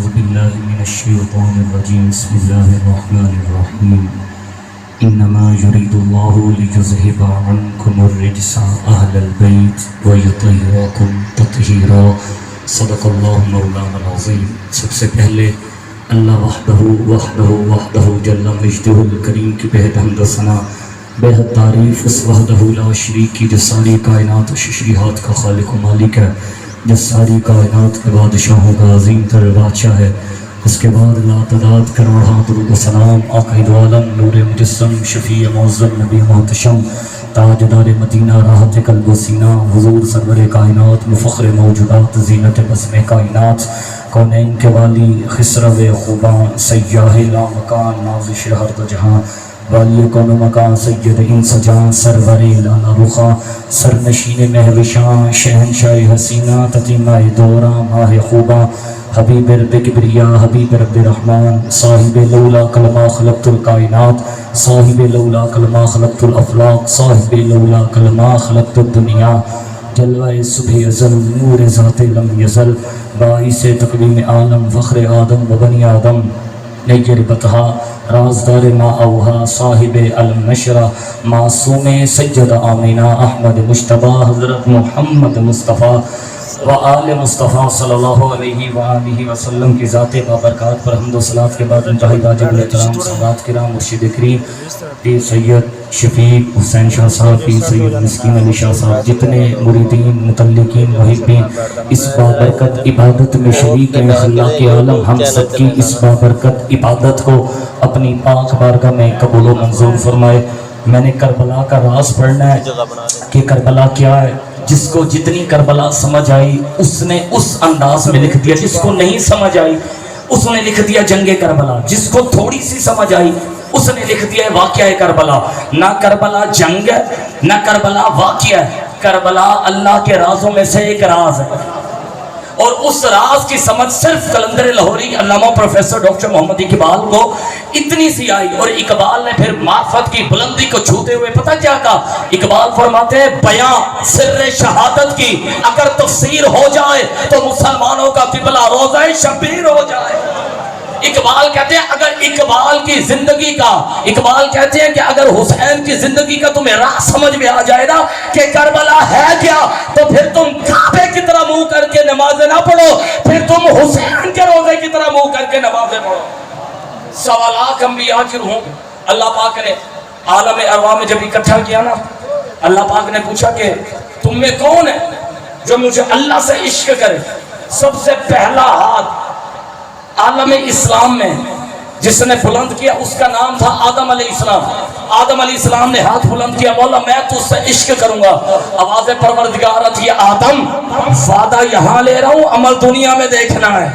أعوذ بالله من الشيطان الرجيم بسم الله الرحمن الرحيم إنما يريد الله ليذهب عنكم الرجس أهل البيت ويطهركم تطهيرا صدق الله مولانا العظيم۔ سب سے پہلے اللہ وحدہ جل مجدہ الکریم کی بہت حمد و ثنا بہت تعریف اس وحدہ لا شریک کی جو ساری کائنات و ششریحات کا خالق و مالک ہے، جو ساری کائنات کے بادشاہوں کا عظیم تر بادشاہ ہے۔ اس کے بعد لا تعداد کروڑ درود و سلام آقا دو عالم نور مجسم شفیع معظم نبی محتشم تاجدار مدینہ راحت قلب و سینہ حضور سرور کائنات مفخر موجودات زینت بزم کائنات کونین کے والی خسرو خوباں سیاہ لا مکان نازش ہر دو جہاں والی کون مکان سید انس جان سرور لالا رخاں سرنشین مہوشاں شہنشاہ حسینہ تتیمہ دوراں ماہ خوباں حبیب رب کبریا حبیب رب رحمان صاحب لولا کلمہ خلقت الکائنات صاحب لولا کلمہ خلقت الافلاق صاحب لولا کلمہ خلقت الدنیا جلوہ صبح ازل نور ذات لم یزل باعث تقویم عالم فخر آدم و بنی آدم نیر بطہا رازدار ما اوہا صاحب علم نشرہ معصوم سید آمینہ احمد مجتبہ حضرت محمد مصطفیٰ و آل مصطفیٰ صلی اللہ علیہ وآلہ وسلم کی ذات بابرکات پر حمد و صلات کے بعد انتہائی واجب الاحترام سادات کرام مرشد کریم پیر سید شفیق حسین شاہ صاحب پیر سید مسکین علی شاہ صاحب جتنے مریدین متعلقین محبین اس بابرکت عبادت میں شریک ہیں خلاق عالم ہم سب کی اس بابرکت عبادت کو اپنی پاک بارگاہ میں قبول و منظور فرمائے۔ میں نے کربلا کا راز پڑھنا ہے کہ کربلا کیا ہے۔ جس کو جتنی کربلا سمجھ آئی اس نے اس انداز میں لکھ دیا، جس کو نہیں سمجھ آئی اس نے لکھ دیا جنگ کربلا، جس کو تھوڑی سی سمجھ آئی اس نے لکھ دیا واقعہ کربلا۔ نہ کربلا جنگ ہے نہ کربلا واقعہ ہے، کربلا اللہ کے رازوں میں سے ایک راز ہے، اور اس راز کی سمجھ صرف قلندر لاہوری علامہ پروفیسر ڈاکٹر محمد اقبال کو اتنی سی آئی، اور اقبال نے پھر معرفت کی بلندی کو چھوتے ہوئے پتہ کیا کہا؟ اقبال فرماتے ہیں بیاں سر شہادت کی اگر تفسیر ہو جائے تو مسلمانوں کا قبلہ روضہ شبیر ہو جائے۔ اقبال کہتے ہیں اگر اقبال کی زندگی کا، اقبال کہتے ہیں کہ اگر حسین کی زندگی کا تمہیں راہ سمجھ میں آ جائے نا کہ کربلا ہے کیا، تو پھر تم کعبے کی طرح منہ کر کے نمازیں نہ پڑھو، پھر تم حسین کے روزے کی طرح منہ کر کے نمازیں پڑھو۔ 1.25 لاکھ انبیاء کی روحوں اللہ پاک نے عالم ارواح میں جب اکٹھا کیا نا، اللہ پاک نے پوچھا کہ تم میں کون ہے جو مجھے اللہ سے عشق کرے؟ سب سے پہلا ہاتھ عالم اسلام میں جس نے بلند کیا اس کا نام تھا آدم علیہ السلام۔ آدم علیہ السلام نے ہاتھ بلند کیا، مولا میں تجھ سے عشق کروں گا۔ آواز پروردگار تھی آدم وعدہ یہاں لے رہا ہوں، عمل دنیا میں دیکھنا ہے۔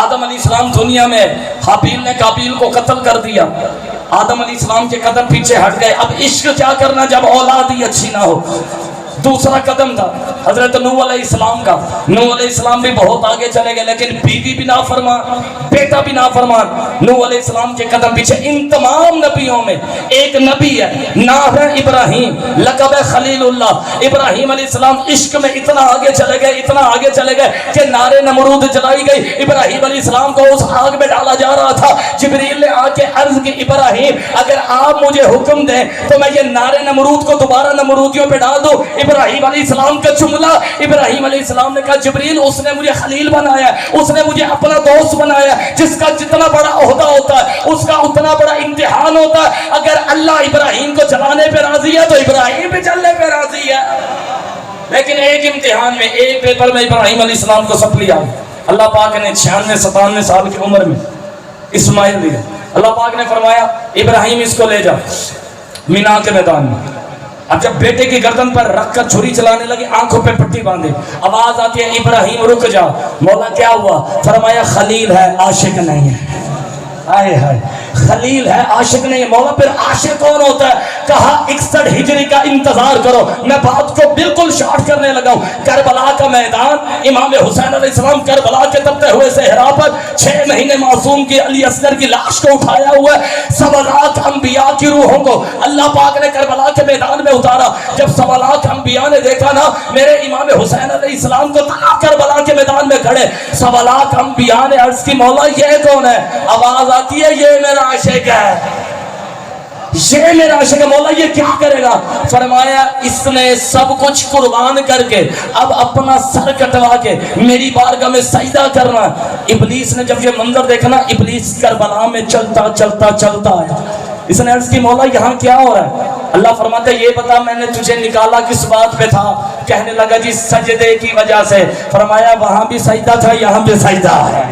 آدم علیہ السلام دنیا میں، حابیل نے قابیل کو قتل کر دیا، آدم علیہ السلام کے قدم پیچھے ہٹ گئے۔ اب عشق کیا کرنا جب اولاد ہی اچھی نہ ہو؟ دوسرا قدم تھا حضرت نوح علیہ السلام کا۔ نوح علیہ السلام بھی بہت آگے چلے گئے، لیکن بیوی بھی نافرمان، بیٹا بھی نافرمان۔ نوح علیہ السلام کے قدم پیچھے ان تمام نبیوں میں ایک نبی ہے، نام ہے ابراہیم، لقب ہے خلیل اللہ۔ ابراہیم علیہ السلام عشق میں اتنا آگے چلے گئے، اتنا آگے چلے گئے کہ نارے نمرود جلائی گئی۔ ابراہیم علیہ السلام کو اس آگ میں ڈالا جا رہا تھا، جبریل نے آ کے عرض کی ابراہیم اگر آپ مجھے حکم دیں تو میں یہ نارے نمرود کو دوبارہ نمرودیوں پہ ڈال دوں۔ ابراہیم علیہ السلام کا جملہ، ابراہیم علیہ السلام نے کہا جبریل اس نے مجھے خلیل بنایا ہے، اس نے مجھے اپنا دوست بنایا ہے، جس کا جتنا بڑا عہدہ ہوتا ہے اس کا اتنا بڑا امتحان ہوتا ہے۔ اگر اللہ ابراہیم کو جلانے پہ راضی ہے تو ابراہیم بھی جلنے پہ راضی ہے۔ لیکن ایک امتحان میں، ایک پیپر میں ابراہیم علیہ السلام کو سپلی آئی۔ اللہ پاک نے 96-97 سال کی عمر میں اسماعیل دیا۔ اللہ پاک نے فرمایا ابراہیم اس کو لے جا مینا کے میدان میں۔ اب جب بیٹے کی گردن پر رکھ کر چھری چلانے لگی، آنکھوں پہ پٹی باندھے، آواز آتی ہے ابراہیم رک جا۔ مولا کیا ہوا؟ فرمایا خلیل ہے عاشق نہیں ہے۔ آئے ہائے، خلیل ہے عاشق نہیں. مولا پھر عاشق کون ہوتا ہے؟ کہا 61 ہجری کا انتظار کرو. میں بات کو بالکل شارٹ کرنے لگا ہوں. کربلا کا میدان, امام حسین علیہ السلام کربلا کے تپتے ہوئے صحرا پر 6 مہینے معصوم کی علی اصغر کی لاش کو اٹھایا ہوا ہے. 1.25 لاکھ انبیاء کی روحوں کو اللہ پاک نے کربلا کے میدان میں اتارا. جب 1.25 لاکھ انبیاء نے دیکھا نا میرے امام حسین علیہ السلام کو تنہا کربلا کے میدان میں کھڑے, 1.25 لاکھ انبیاء نے عرض کی مولا یہ کون ہے؟ آواز آتی ہے یہ میرا عاشق ہے, یہ میرا عاشق ہے. مولا یہ کیا کرے گا؟ فرمایا اس نے سب کچھ قربان کر کے اب اپنا سر کٹوا کے میری بارگاہ میں سجدہ کرنا. ابلیس نے جب یہ منظر دیکھا نا, ابلیس کربلا میں چلتا چلتا چلتا آیا. اس نے عرض کی مولا یہاں کیا ہو رہا ہے؟ اللہ فرماتا ہے یہ بتا میں نے تجھے نکالا کس بات پہ تھا؟ کہنے لگا جی سجدے کی وجہ سے. فرمایا وہاں بھی سجدہ تھا یہاں بھی سجدہ ہے,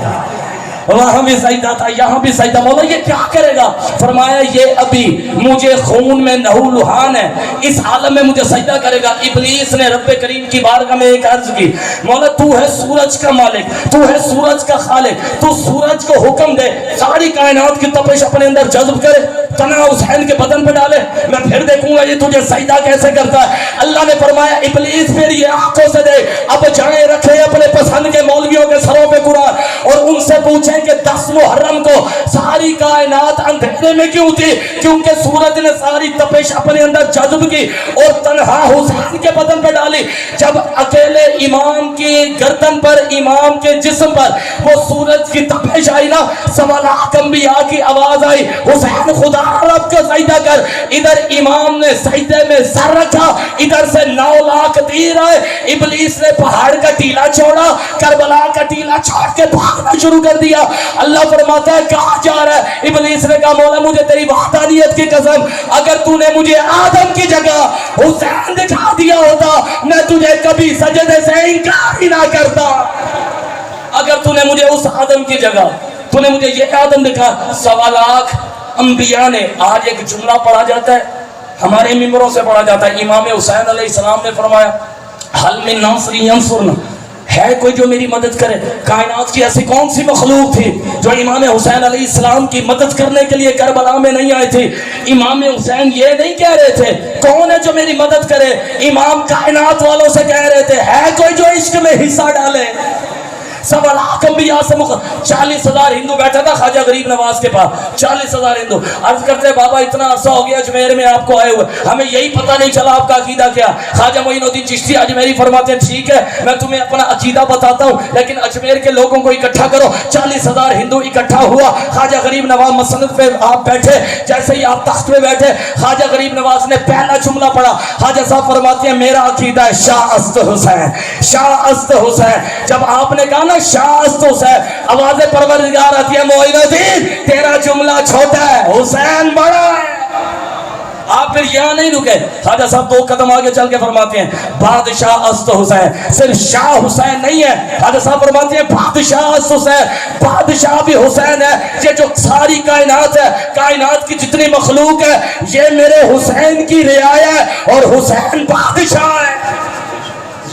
وہاں بھی سجدہ تھا یہاں بھی سجدہ. مولا یہ کیا کرے گا؟ فرمایا یہ ابھی مجھے خون میں نہو لہان ہے, اس عالم میں مجھے سجدہ کرے گا. ابلیس نے رب کریم کی بارگاہ میں ایک عرض کی, مولا تو ہے سورج کا مالک, تو ہے سورج کا خالق, تو سورج کو حکم دے ساری کائنات کی تپش اپنے اندر جذب کرے, تنا حسین کے بدن پہ ڈالے, میں پھر دیکھوں گا یہ تجھے سجدہ کیسے کرتا ہے. اللہ نے فرمایا ابلیس پھر یہ آنکھوں سے دے, اب جائیں رکھے اپنے پسند کے مولویوں کے سروں پہ قرآن اور ان سے پوچھیں کہ 10 محرم کو ساری کائنات اندھیرے میں کیوں تھی؟ کیونکہ سورج نے ساری تپش اپنے اندر جذب کی اور تنہا حسین کے بدن پہ ڈالی. جب اکیلے امام کی گردن پر, امام کے جسم پر وہ سورج کی تپش آئی نا, 1.25 لاکھ انبیاء کی آواز آئی حسین خدا رب کو سجدہ کر. ادھر امام نے سجدے میں سر رکھا, ادھر سے 9 لاکھ تیر آئے. ابلیس نے پہاڑ کا ٹیلا چھوڑا, کربلا کا ٹیلا چھوڑ کے بھاگنا شروع کر دیا. اللہ فرماتا ہے کہاں جا رہا ہے؟ ابلیس نے کہا مولا مجھے تیری وحدانیت کی قسم, اگر تو نے مجھے آدم کی جگہ حسین دکھا دیا ہوتا میں تجھے کبھی سجدے سے انکار ہی نہ کرتا. اگر تو نے مجھے اس آدم کی جگہ, تو نے مجھے یہ آدم دکھا. 1.25 لاکھ انبیاء نے, آج ایک جملہ پڑھا جاتا ہے ہمارے ممبروں سے پڑھا جاتا ہے, امام حسین علیہ السلام نے فرمایا حل من ناصر ینصرنا, ہے کوئی جو میری مدد کرے؟ کائنات کی ایسی کون سی مخلوق تھی جو امام حسین علیہ السلام کی مدد کرنے کے لیے کربلا میں نہیں آئے تھی؟ امام حسین یہ نہیں کہہ رہے تھے کون ہے جو میری مدد کرے, امام کائنات والوں سے کہہ رہے تھے ہے کوئی جو عشق میں حصہ ڈالے. 1.25 لاکھ انبیاء سے 40,000 ہندو بیٹھا تھا خواجہ غریب نواز کے پاس, 40,000 ہندو. عرض کرتے بابا اتنا عرصہ ہو گیا اجمیر میں آپ کو آئے ہوئے, ہمیں یہی پتہ نہیں چلا آپ کا عقیدہ کیا. خواجہ معین الدین چشتی اجمیری فرماتے ہیں ٹھیک ہے میں تمہیں اپنا عقیدہ بتاتا ہوں لیکن اجمیر کے لوگوں کو اکٹھا کرو. 40,000 ہندو اکٹھا ہوا. خواجہ غریب نواز مسند پہ آپ بیٹھے, جیسے ہی آپ تخت پہ بیٹھے خواجہ غریب نواز نے پہلا جملہ پڑھا. خواجہ صاحب فرماتے ہیں میرا عقیدہ ہے شاہ است حسین, شاہ است حسین. جب آپ نے کہا نا شاہ است حسین, آواز پروردگار آتی ہے معین الدین تیرا جملہ چھوٹا ہے حسین بڑا ہے. آپ پھر یہاں نہیں رکے, خواجہ صاحب 2 قدم آگے چل کے فرماتے ہیں بادشاہ است حسین, صرف شاہ حسین نہیں ہے. خواجہ صاحب فرماتے ہیں بادشاہ است حسین, بادشاہ بھی حسین ہے. یہ جو ساری کائنات ہے, کائنات کی جتنی مخلوق ہے یہ میرے حسین کی رعایا ہے اور حسین بادشاہ ہے.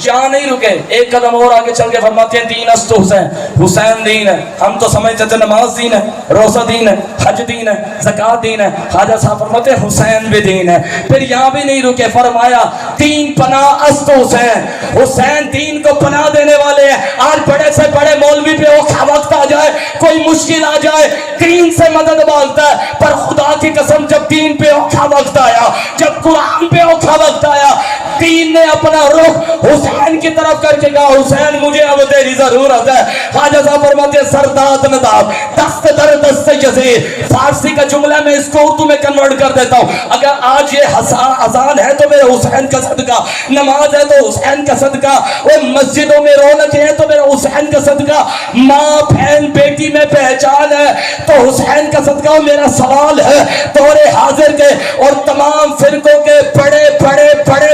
یہاں نہیں رکے, ایک قدم اور آگے چل کے فرماتے ہیں دین است حسین, حسین دین ہے. ہم تو سمجھتے تھے نماز دین ہے, روزہ دین ہے, حج دین ہے, زکات دین ہے. خواجہ صاحب فرماتے ہیں حسین بھی دین ہے. پھر یہاں بھی نہیں رکے, فرمایا دین پناہ است حسین, حسین دین کو پناہ دینے والے ہیں. آج بڑے سے بڑے مولوی پہ اوکھا وقت آ جائے, کوئی مشکل آ جائے, دین سے مدد مانگتا ہے. پر خدا کی قسم جب دین پہ اوکھا وقت آیا, جب قرآن پہ اوکھا وقت آیا, دین نے اپنا رخ حسین کی طرف کر کے کہا حسین مجھے اب تیری ضرورت ہے. خواجہ صاحب فرماتے ہیں سرداد نداب دست در دست یزید, فارسی کا جملہ میں اس کو اردو میں کنورٹ کر دیتا ہوں. اگر آج یہ اذان ہے تو میرے حسین کا صدقہ, نماز ہے تو حسین کا صدقہ, وہ مسجدوں میں رونق ہے تو میرے حسین کا صدقہ, ماں بہن بیٹی میں پہچان ہے تو حسین کا صدقہ. میرا سوال ہے دور حاضر کے اور تمام فرقوں کے بڑے بڑے بڑے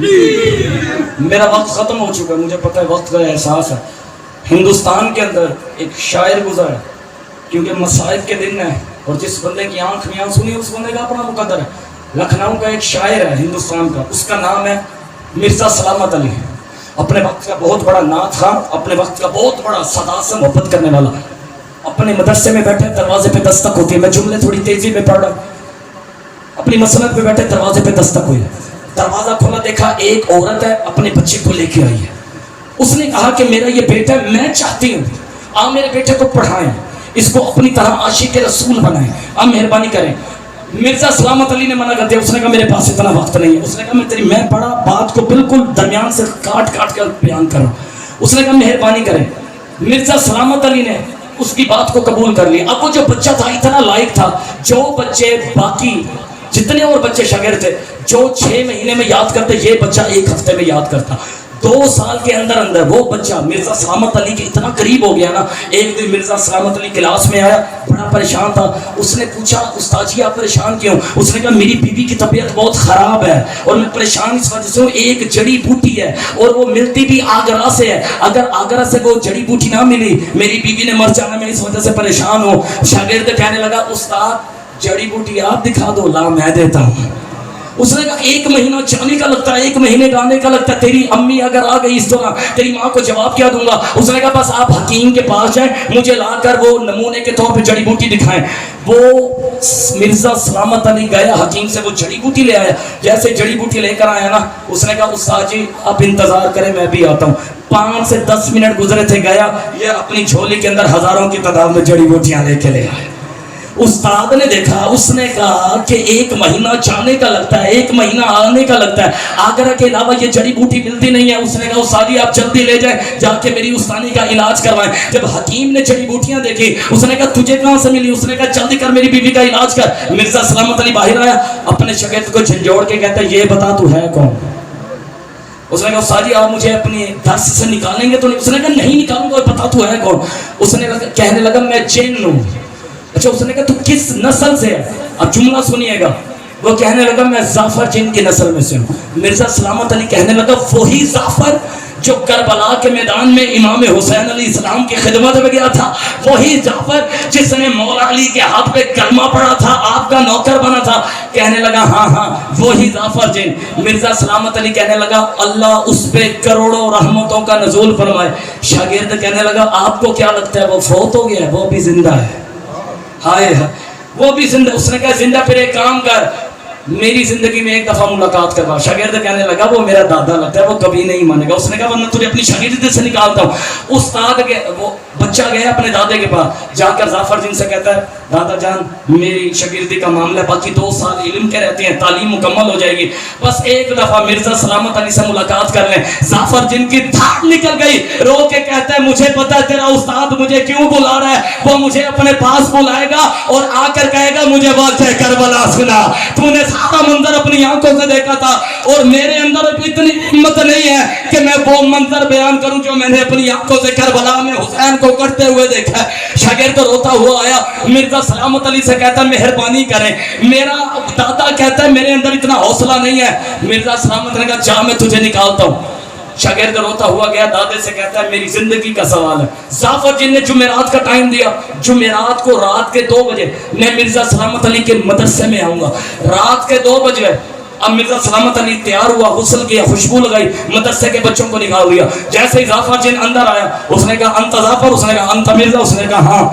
Leave. میرا وقت ختم ہو چکا ہے، مجھے پتہ ہے وقت کا احساس ہے. ہندوستان کے اندر ایک شاعر گزرا ہے، کیونکہ مصائب کے دن ہیں اور جس بندے کی آنکھ میں آنسو نہیں اس بندے کا اپنا مقدر ہے. لکھنؤ کا ایک شاعر ہے ہندوستان کا، اس کا نام ہے مرزا سلامت علی. اپنے وقت کا بہت بڑا نعت خواں، اپنے وقت کا بہت بڑا صدا سے محبت کرنے والا. اپنے مدرسے میں بیٹھے دروازے پہ دستک ہوتی ہے، میں جملے تھوڑی تیزی میں پڑھ رہا ہوں. اپنی مسند پہ بیٹھے دروازے پہ دستک ہوئی، دروازہ کھولا، دیکھا ایک عورت ہے اپنے بچے کو لے کے آئی ہے. اس نے کہا کہ میرا یہ بیٹا ہے، میں چاہتی ہوں آپ میرے بیٹے کو پڑھائیں، اس کو اپنی طرح عاشق رسول بنائیں، آپ مہربانی کریں. مرزا سلامت علی نے منع کر دیا. اس نے کہا میرے پاس اتنا وقت نہیں ہے. اس نے کہا میں بڑا بات کو بالکل درمیان سے کاٹ کر بیان کر رہا ہوں. اس نے کہا مہربانی کریں. مرزا سلامت علی نے اس کی بات کو قبول کر لیا. اب وہ جو بچہ تھا اتنا لائق تھا، جو بچے باقی جتنے اور بچے شاگرد تھے جو 6 مہینے میں یاد کرتے، یہ بچہ 1 ہفتے میں یاد کرتا. 2 سال کے اندر اندر وہ بچہ مرزا سلامت علی کے اتنا قریب ہو گیا نا. ایک دن مرزا سلامت علی کلاس میں آیا، بڑا پریشان تھا. اس نے پوچھا استاد جی آپ پریشان کیوں؟ اس نے کہا میری بیوی کی طبیعت بہت خراب ہے اور میں پریشان اس وجہ سے ہوں. ایک جڑی بوٹی ہے اور وہ ملتی بھی آگرہ سے ہے، اگر آگرہ سے وہ جڑی بوٹی نہ ملی میری بیوی نے مر جانا، میں اس وجہ سے پریشان ہوں. شاگرد کہنے لگا استاد جڑی بوٹی آپ دکھا دو، لا میں دیتا ہوں. اس نے کہا 1 مہینہ جانے کا لگتا ہے، 1 مہینے آنے کا لگتا ہے، تیری امی اگر آ گئی اس دوران تیری ماں کو جواب کیا دوں گا؟ اس نے کہا بس آپ حکیم کے پاس جائیں، مجھے لا کر وہ نمونے کے طور پہ جڑی بوٹی دکھائیں. وہ مرزا سلامت علی گیا حکیم سے، وہ جڑی بوٹی لے آیا. جیسے جڑی بوٹی لے کر آیا نا، اس نے کہا استاد جی آپ انتظار کریں میں بھی آتا ہوں. 5 سے 10 منٹ گزرے تھے، گیا یہ اپنی جھولی کے اندر ہزاروں کی تعداد میں جڑی بوٹیاں لے کے لے آئے. استاد نے دیکھا، اس نے کہا کہ 1 مہینہ جانے کا لگتا ہے، 1 مہینہ آنے کا لگتا ہے، آگرہ کے علاوہ یہ جڑی بوٹی ملتی نہیں ہے. اس نے کہا استاد جی آپ جلدی لے جائیں، جا کے میری استانی کا علاج کروائیں. جب حکیم نے جڑی بوٹیاں دیکھی اس نے کہا تجھے کہاں سے ملی؟ اس نے کہا جلدی کر میری بیوی کا علاج کر. مرزا سلامت علی باہر آیا، اپنے شاگرد کو جھنجھوڑ کے کہتا ہے یہ بتا تو ہے کون؟ اس نے کہا استاد جی آپ مجھے اپنی درس سے نکالیں گے تو نہیں؟ اس نے کہا نہیں نکالوں گا، بتا تو ہے کون؟ اس نے کہنے لگا میں جن ہوں. اچھا اس نے کہا تو کس نسل سے ہے؟ اب جملہ سنیے گا. وہ کہنے لگا میں زعفر جن کی نسل میں سے ہوں. مرزا سلامت علی کہنے لگا وہی زعفر جو کربلا کے میدان میں امام حسین علیہ السلام کی خدمت میں گیا تھا، وہی جعفر جس نے مولا علی کے ہاتھ پہ کلمہ پڑھا تھا، آپ کا نوکر بنا تھا. کہنے لگا ہاں وہی جعفر جن. مرزا سلامت علی کہنے لگا اللہ اس پہ کروڑوں رحمتوں کا نزول فرمائے. شاگرد کہنے لگا آپ کو کیا لگتا ہے وہ فوت ہو گیا ہے؟ وہ بھی زندہ ہے. ہائے وہ بھی زندہ. اس نے کہا زندہ پھر ایک کام کر، میری زندگی میں 1 دفعہ ملاقات کروا. شاگرد کہنے لگا وہ میرا دادا لگتا ہے، وہ کبھی نہیں مانے گا. اس نے کہا ورنہ تجھے اپنی شاگردی سے نکالتا ہوں. استاد کے وہ بچہ گیا اپنے دادے کے پاس، جا کر زعفر جن سے کہتا ہے دادا جان میری شاگردی کا معاملہ ہے، باقی 2 سال علم کے رہتے ہیں، تعلیم مکمل ہو جائے گی، بس 1 دفعہ مرزا سلامت علی سے ملاقات کر لیں. زعفر جن کی دھاڑ نکل گئی، رو کے کہتا ہے مجھے پتا ہے تیرا استاد مجھے کیوں بلا رہا ہے، وہ مجھے اپنے پاس بلائے گا اور آ کر کہے گا مجھے واقعہ کربلا سنا، تو نے سارا منظر اپنی آنکھوں سے دیکھا تھا اور میرے اندر اتنی ہمت نہیں ہے کہ میں وہ منظر بیان کروں جو میں نے اپنی آنکھوں سے کربلا میں حسین کو کرتے ہوئے دیکھا ہے. شاگرد روتا ہوا آیا، مرزا سلامت علی سے کہتا ہے مہربانی کریں، میرا دادا کہتا ہے میرے اندر اتنا حوصلہ نہیں ہے. مرزا سلامت نے کہا جا میں تجھے نکالتا ہوں. شاگرد روتا ہوا گیا، دادے سے کہتا ہے میری زندگی کا سوال ہے. زعفر جن نے جمعرات کا ٹائم دیا، جمعرات کو رات کے 2 بجے میں مرزا سلامت علی کے مدرسے میں آؤں گا. رات کے 2 بجے اب مرزا سلامت علی تیار ہوا، غسل کیا، خوشبو لگائی، مدرسے کے بچوں کو نکال دیا. جیسے ہی زعفر جن اندر آیا اس نے کہا انت زعفر؟ اس نے کہا انت مرزا؟ اس نے کہا ہاں.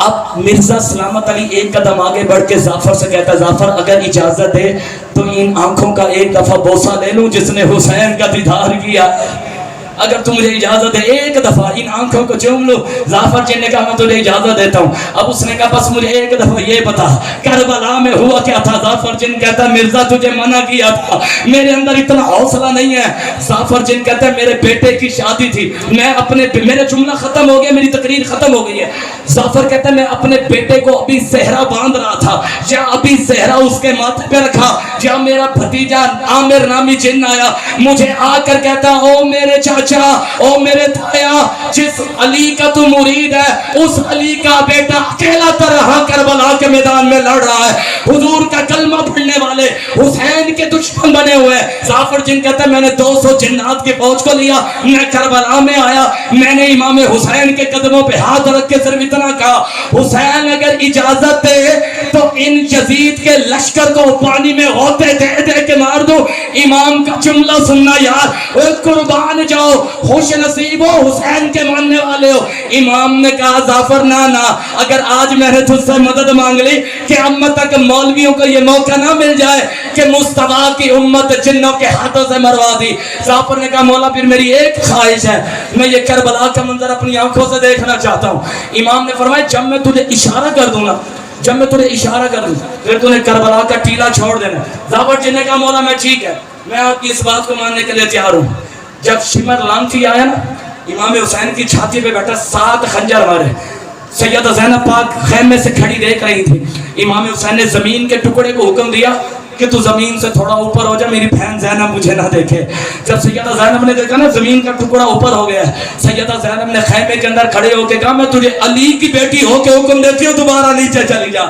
اب مرزا سلامت علی 1 قدم آگے بڑھ کے زعفر سے کہتا ہے زعفر اگر اجازت دے تو ان آنکھوں کا 1 دفعہ بوسہ لے لوں جس نے حسین کا دیدار کیا. اگر تم مجھے اجازت دے 1 دفعہ ان آنکھوں کو چوم لو. زعفر جن نے کہا میں تجھے اجازت دیتا ہوں. اب اس نے کہا بس مجھے 1 دفعہ یہ بتا کربلا میں ہوا کیا تھا؟ زعفر جن کہتا ہے مرزا تجھے منع کیا تھا، میرے اندر اتنا حوصلہ نہیں ہے. زعفر جن کہتا ہے میرے بیٹے کی شادی تھی، میں اپنے میرا جملہ ختم ہو گیا، میری تقریر ختم ہو گئی ہے. زعفر کہتا ہے میں اپنے بیٹے کو ابھی صحرا باندھ رہا تھا، یا ابھی صحرا اس کے ماتھے پہ رکھا، یا میرا بھتیجا عامر نامی جن آیا، مجھے آ کر کہتا او میرے چاچا بچہ، او میرے تایا، جس علی کا تو مرید ہے اس علی کا بیٹا اکیلا طرح کربلا کے میدان میں لڑ رہا ہے، حضور کا کلمہ پڑھنے والے حسین کے دشمن بنے ہوئے ہیں۔ جعفر جن کہتا ہے میں نے 200 جنات کی فوج کو لیا، میں کربلا میں آیا، میں نے امام حسین کے قدموں پہ ہاتھ رکھ کے صرف اتنا کہا، حسین اگر اجازت دے تو ان یزید کے لشکر کو پانی میں غوطے دے دے کے مار دو۔ امام کا جملہ سننا یار، قربان جاؤ، خوش نصیب ہو، حسین کے ماننے والے ہو۔ امام نے کہا جعفر نا نا، اگر آج میں نے تجھ سے مدد مانگ لی، قیامت تک مولویوں کو یہ موقع نہ مل جائے کہ مصطفیٰ کی امت جنوں کے ہاتھوں سے مروا دی۔ جعفر نے کہا مولا پھر میری ایک خواہش ہے، میں یہ کربلا کا منظر اپنی آنکھوں سے دیکھنا چاہتا ہوں۔ امام نے فرمایا جب میں تجھے اشارہ کر دوں گا، جب میں تجھے اشارہ کر دوں پھر تُو نے کربلا کا ٹیلہ چھوڑ دینا۔ جعفر جی نے کہا مولا میں ٹھیک ہے، میں آپ کی اس بات کو ماننے کے لیے تیار ہوں۔ جب شمر لانچی آیا نا، امام حسین کی چھاتی پہ بیٹھا 7 خنجر مارے۔ سیدہ زینب پاک خیمے سے کھڑی دیکھ رہی تھی۔ امام حسین نے زمین کے ٹکڑے کو حکم دیا کہ تو زمین سے تھوڑا اوپر ہو جا، میری بہن زینب مجھے نہ دیکھے۔ جب سیدہ زینب نے دیکھا نا زمین کا ٹکڑا اوپر ہو گیا ہے، سیدہ زینب نے خیمے کے اندر کھڑے ہو کے کہا میں تجھے علی کی بیٹی ہو کے حکم دیتی ہوں دوبارہ نیچے چلی جا۔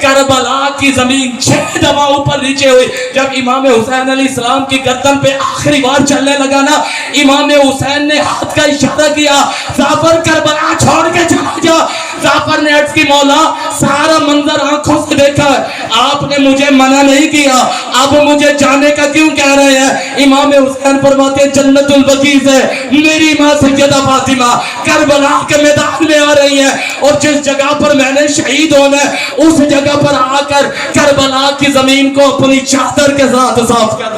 کربلا کی زمین 6 دفعہ اوپر نیچے ہوئی۔ جب امام حسین علیہ السلام کی گردن پہ آخری بار چلنے لگا نا، امام حسین نے ہاتھ کا اشارہ کیا، جعفر کربلا چھوڑ کے چلا جا۔ جعفر نے عرض کی مولا سارا منظر آنکھوں سے دیکھا ہے، آپ نے مجھے منع نہیں کیا، اب مجھے جانے کا کیوں کہہ رہے ہیں؟ امام حسین فرماتے ہیں جنت البقیع سے میری ماں سیدہ فاطمہ کربلا کے میدان میں آ رہی ہیں، اور جس جگہ پر میں نے شہید ہونا ہے اس جگہ پر آ کر کربلا کی زمین کو اپنی چادر کے ساتھ صاف کر